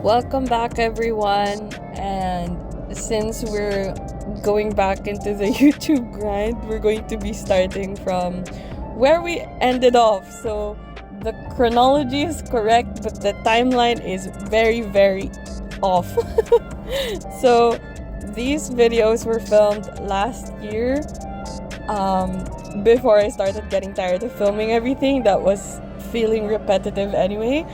Welcome back, everyone. And since we're going back into the YouTube grind, we're going to be starting from where we ended off. So the chronology is correct, but the timeline is very, very off. So these videos were filmed last year, before I started getting tired of filming everything that was feeling repetitive anyway.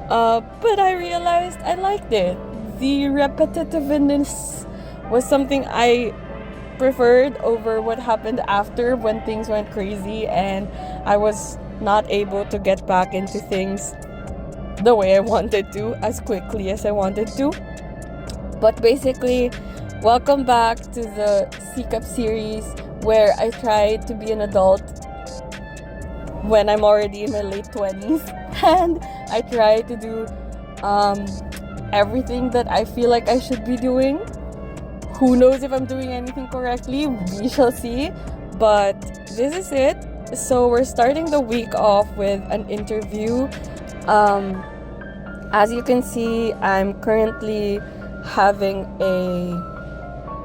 But I realized I liked it. The repetitiveness was something I preferred over what happened after, when things went crazy and I was not able to get back into things the way I wanted to, as quickly as I wanted to. But basically, welcome back to the Sikap series, where I try to be an adult when I'm already in my late 20s, and I try to do everything that I feel like I should be doing. Who knows if I'm doing anything correctly? We shall see. But this is it. So we're starting the week off with an interview. As you can see, I'm currently having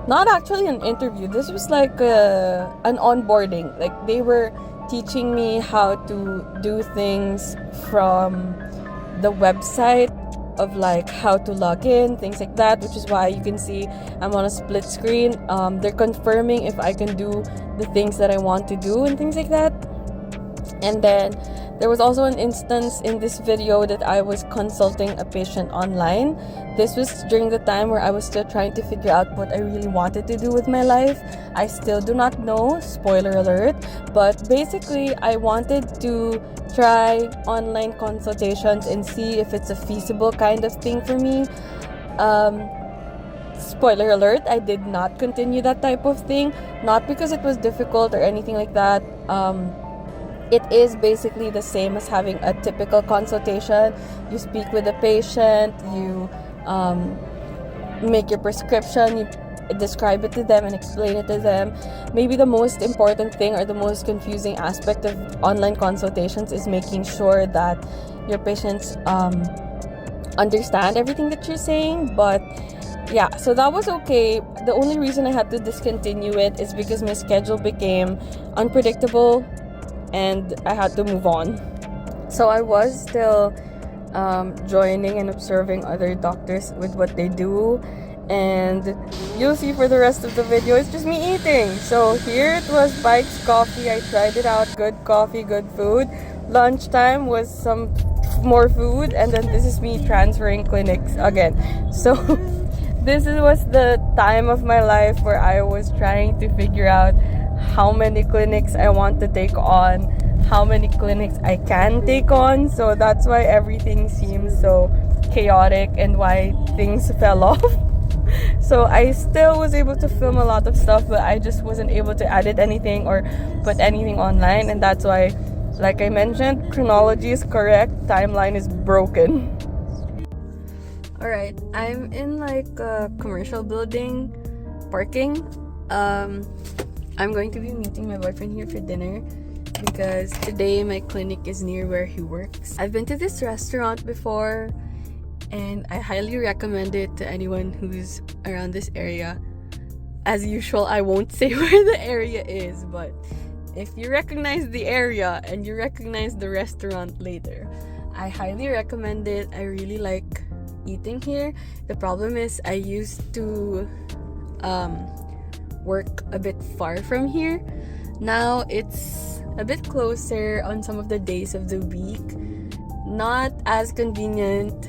not actually an interview. This was like an onboarding. Like, they were teaching me how to do things from the website, of like how to log in, things like that, which is why you can see I'm on a split screen. They're confirming if I can do the things that I want to do and things like that. And then there was also an instance in this video that I was consulting a patient online. This was during the time where I was still trying to figure out what I really wanted to do with my life. I still do not know, spoiler alert, but basically I wanted to try online consultations and see if it's a feasible kind of thing for me. Spoiler alert, I did not continue that type of thing, not because it was difficult or anything like that. It is basically the same as having a typical consultation. You speak with the patient, you make your prescription, you describe it to them and explain it to them. Maybe the most important thing, or the most confusing aspect of online consultations, is making sure that your patients understand everything that you're saying. But yeah, so that was okay. The only reason I had to discontinue it is because my schedule became unpredictable and I had to move on. So I was still joining and observing other doctors with what they do, and you'll see for the rest of the video it's just me eating. So here it was Bike's coffee. I tried it out. Good coffee, good food. Lunchtime was some more food, and then this is me transferring clinics again. So this was the time of my life where I was trying to figure out how many clinics I want to take on, how many clinics I can take on. So that's why everything seems so chaotic and why things fell off. So I still was able to film a lot of stuff, but I just wasn't able to edit anything or put anything online. And that's why, like I mentioned, chronology is correct, timeline is broken. Alright, I'm in like a commercial building, parking. I'm going to be meeting my boyfriend here for dinner because today my clinic is near where he works. I've been to this restaurant before and I highly recommend it to anyone who's around this area. As usual, I won't say where the area is, but if you recognize the area and you recognize the restaurant later, I highly recommend it. I really like eating here. The problem is I used to work a bit far from here. Now it's a bit closer on some of the days of the week. Not as convenient,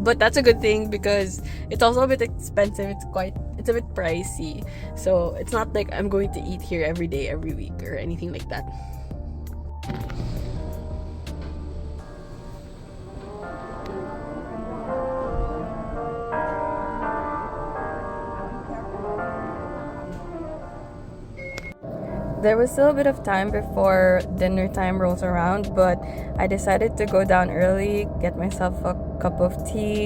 but that's a good thing because it's also a bit expensive. It's a bit pricey. So it's not like I'm going to eat here every day, every week, or anything like that. There was still a bit of time before dinner time rolls around, but I decided to go down early, get myself a cup of tea,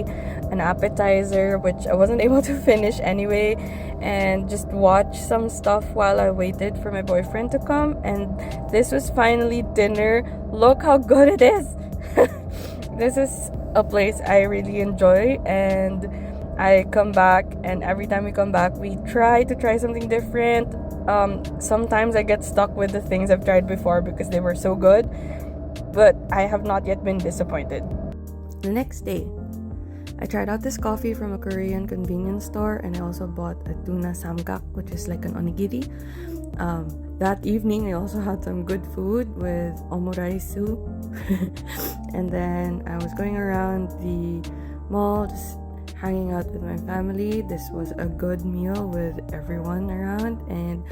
an appetizer, which I wasn't able to finish anyway, and just watch some stuff while I waited for my boyfriend to come. And this was finally dinner. Look how good it is. This is a place I really enjoy, and I come back, and every time we come back, we try to try something different. Sometimes I get stuck with the things I've tried before because they were so good, but I have not yet been disappointed. The next day, I tried out this coffee from a Korean convenience store, and I also bought a tuna samgak, which is like an onigiri. That evening, I also had some good food with omuraisu. And then I was going around the mall, just hanging out with my family. This was a good meal with everyone around, and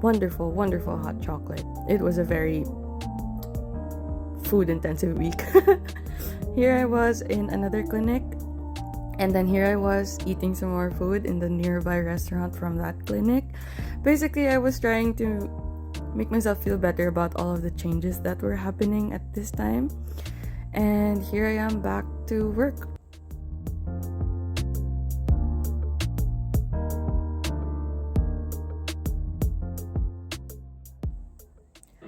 wonderful, wonderful hot chocolate. It was a very food-intensive week. Here I was in another clinic, and then here I was eating some more food in the nearby restaurant from that clinic. Basically, I was trying to make myself feel better about all of the changes that were happening at this time. And here I am back to work.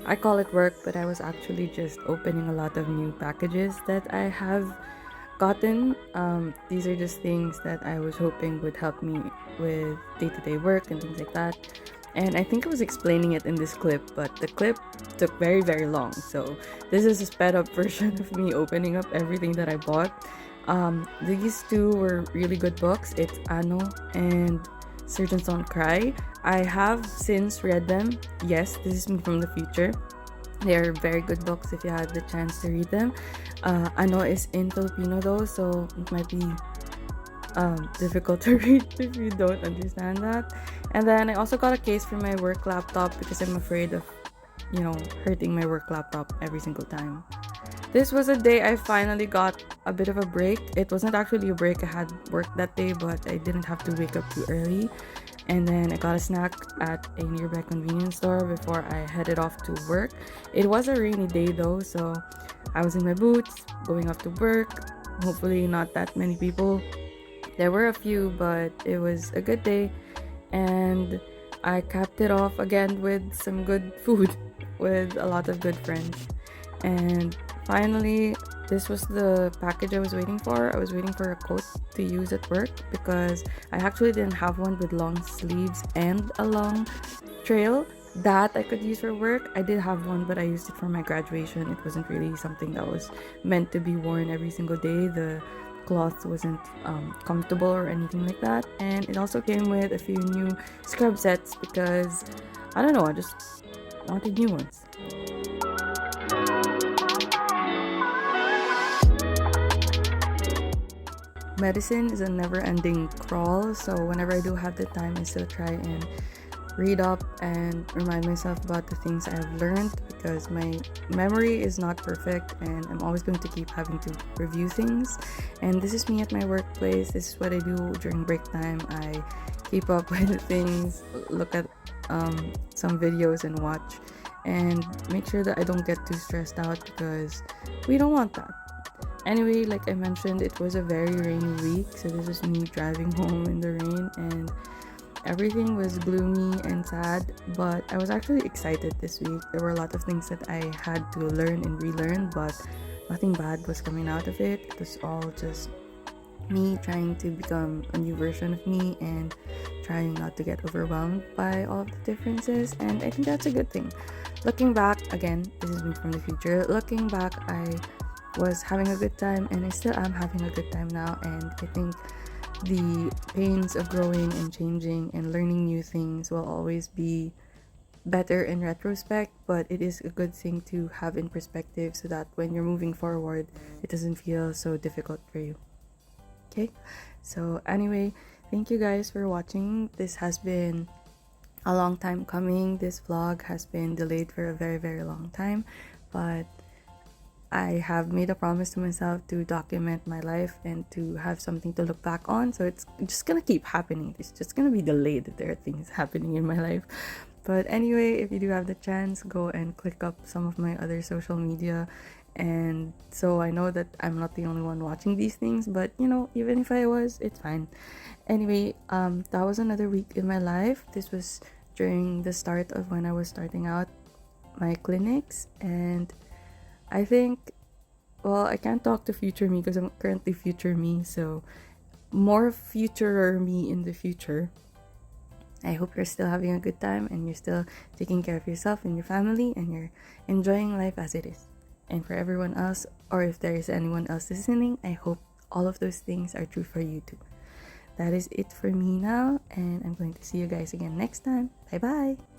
I call it work, but I was actually just opening a lot of new packages that I have gotten. These are just things that I was hoping would help me with day-to-day work and things like that. And I think I was explaining it in this clip, but the clip took very, very long. So this is a sped up version of me opening up everything that I bought. These two were really good books. It's Ano and Surgeons Don't Cry. I have since read them. Yes, this is me from the future. They are very good books if you had the chance to read them. Ano is in Filipino though, so it might be difficult to read if you don't understand that. And then I also got a case for my work laptop because I'm afraid of, hurting my work laptop every single time. This was a day I finally got a bit of a break. It wasn't actually a break, I had work that day, but I didn't have to wake up too early. And then I got a snack at a nearby convenience store before I headed off to work. It was a rainy day though, so I was in my boots, going off to work. Hopefully not that many people. There were a few, but it was a good day. And I capped it off again with some good food with a lot of good friends. And finally, this was the package I was waiting for. I was waiting for a coat to use at work because I actually didn't have one with long sleeves and a long trail that I could use for work. I did have one, but I used it for my graduation. It wasn't really something that was meant to be worn every single day. The cloth wasn't comfortable or anything like that. And it also came with a few new scrub sets because, I don't know, I just wanted new ones. Medicine is a never-ending crawl, so whenever I do have the time, I still try and read up and remind myself about the things I've learned because my memory is not perfect and I'm always going to keep having to review things. And this is me at my workplace. This is what I do during break time. I keep up with things, look at some videos and watch, and make sure that I don't get too stressed out because we don't want that. Anyway, like I mentioned, it was a very rainy week, so this was me driving home in the rain and everything was gloomy and sad, but I was actually excited this week. There were a lot of things that I had to learn and relearn, but nothing bad was coming out of it. It was all just me trying to become a new version of me and trying not to get overwhelmed by all of the differences, and I think that's a good thing. Looking back, again, this is me from the future. Looking back, I was having a good time and I still am having a good time now, and I think the pains of growing and changing and learning new things will always be better in retrospect, but it is a good thing to have in perspective so that when you're moving forward, it doesn't feel so difficult for you. Okay, so anyway, thank you guys for watching. This has been a long time coming. This vlog has been delayed for a very, very long time, but I have made a promise to myself to document my life and to have something to look back on. So it's just gonna keep happening. It's just gonna be delayed that there are things happening in my life. But anyway, if you do have the chance, go and click up some of my other social media. And so I know that I'm not the only one watching these things, but even if I was, it's fine. Anyway, that was another week in my life. This was during the start of when I was starting out my clinics, and I think well, I can't talk to future me because I'm currently future me, so more futurer me in the future. I hope you're still having a good time and you're still taking care of yourself and your family and you're enjoying life as it is. And for everyone else, or if there is anyone else listening, I hope all of those things are true for you too. That is it for me now, and I'm going to see you guys again next time. Bye bye!